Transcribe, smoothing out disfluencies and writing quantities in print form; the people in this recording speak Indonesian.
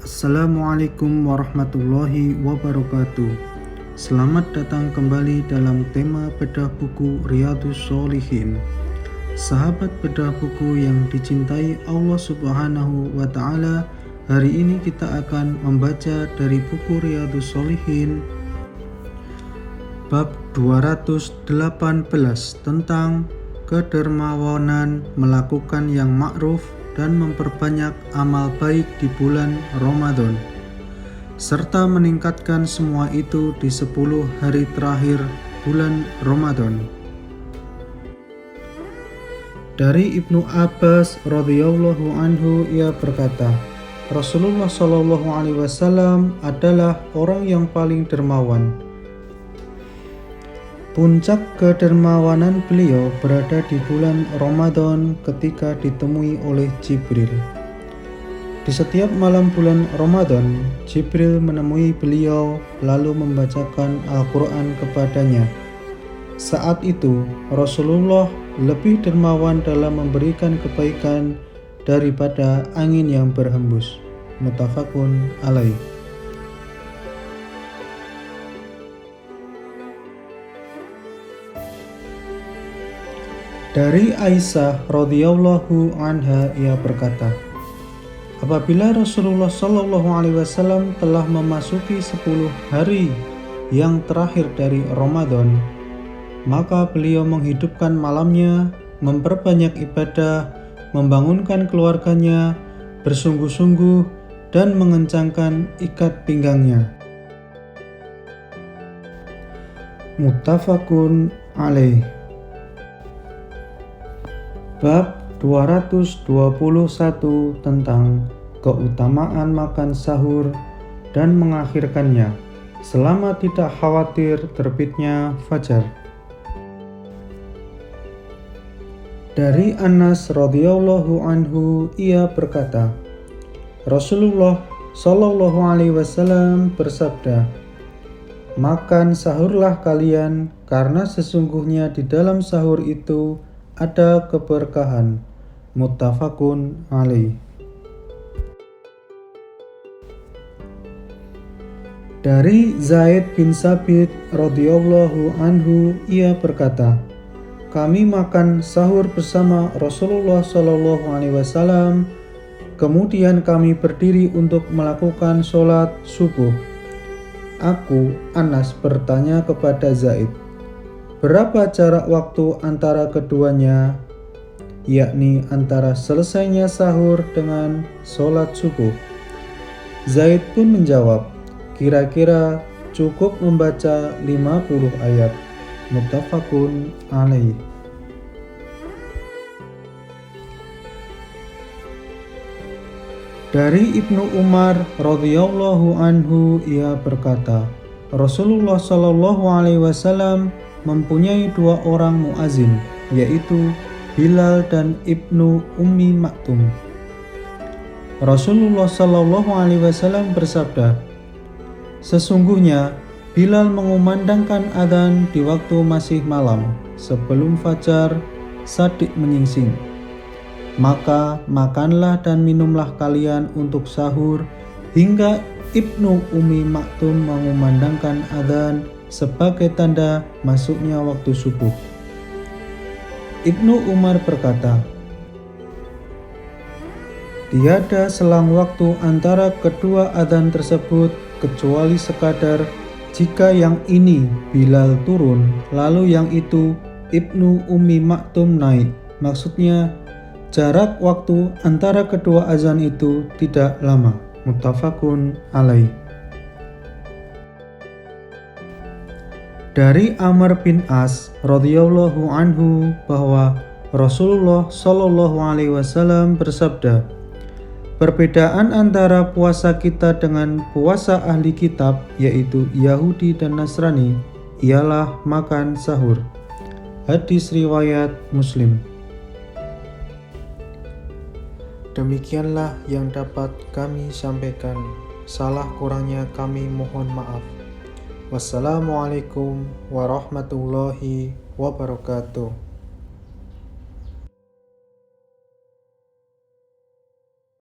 Assalamualaikum warahmatullahi wabarakatuh. Selamat datang kembali dalam tema bedah buku Riyadhus Shalihin. Sahabat bedah buku yang dicintai Allah Subhanahu wa Ta'ala, hari ini kita akan membaca dari buku Riyadhus Shalihin bab 218 tentang kedermawanan melakukan yang ma'ruf dan memperbanyak amal baik di bulan Ramadan, serta meningkatkan semua itu di 10 hari terakhir bulan Ramadan. Dari Ibnu Abbas radhiyallahu anhu, ia berkata, Rasulullah shallallahu alaihi wasallam adalah orang yang paling dermawan. Puncak kedermawanan beliau berada di bulan Ramadan ketika ditemui oleh Jibril. Di setiap malam bulan Ramadan, Jibril menemui beliau lalu membacakan Al-Quran kepadanya. Saat itu, Rasulullah lebih dermawan dalam memberikan kebaikan daripada angin yang berhembus. Muttafaqun alaih. Dari Aisyah radhiyallahu anha, ia berkata, apabila Rasulullah shallallahu alaihi wasallam telah memasuki 10 hari yang terakhir dari Ramadan, maka beliau menghidupkan malamnya, memperbanyak ibadah, membangunkan keluarganya, bersungguh-sungguh dan mengencangkan ikat pinggangnya. Muttafaqun alaih. Bab 221 tentang keutamaan makan sahur dan mengakhirkannya selama tidak khawatir terbitnya fajar. Dari Anas radhiyallahu anhu, ia berkata, Rasulullah shallallahu alaihi wasallam bersabda, makan sahurlah kalian, karena sesungguhnya di dalam sahur itu ada keberkahan. Muttafaqun alaih. Dari Zaid bin Sabit radhiyallahu anhu, ia berkata, kami makan sahur bersama Rasulullah shallallahu alaihi wasallam, kemudian kami berdiri untuk melakukan sholat subuh. Aku, Anas, bertanya kepada Zaid, berapa jarak waktu antara keduanya, yakni antara selesainya sahur dengan sholat subuh? Zaid pun menjawab, kira-kira cukup membaca 50 ayat. Muttafaqun alaih. Dari Ibnu Umar radhiyallahu anhu, ia berkata, Rasulullah shallallahu alaihi wasallam mempunyai 2 orang muazin, yaitu Bilal dan Ibnu Ummi Maktum. Rasulullah shallallahu alaihi wasallam bersabda, sesungguhnya Bilal mengumandangkan adzan di waktu masih malam, sebelum fajar shadiq menyingsing. Maka makanlah dan minumlah kalian untuk sahur hingga Ibnu Ummi Maktum mengumandangkan adzan sebagai tanda masuknya waktu subuh. Ibnu Umar berkata, tiada selang waktu antara kedua adzan tersebut kecuali sekadar jika yang ini Bilal turun, lalu yang itu Ibnu Ummi Maktum naik. Maksudnya jarak waktu antara kedua azan itu tidak lama. Muttafaqun alaih. Dari Amr bin As radhiyallahu anhu bahwa Rasulullah shallallahu alaihi wasallam bersabda, perbedaan antara puasa kita dengan puasa ahli kitab, yaitu Yahudi dan Nasrani, ialah makan sahur. Hadis riwayat Muslim. Demikianlah yang dapat kami sampaikan. Salah kurangnya kami mohon maaf. Wassalamualaikum warahmatullahi wabarakatuh.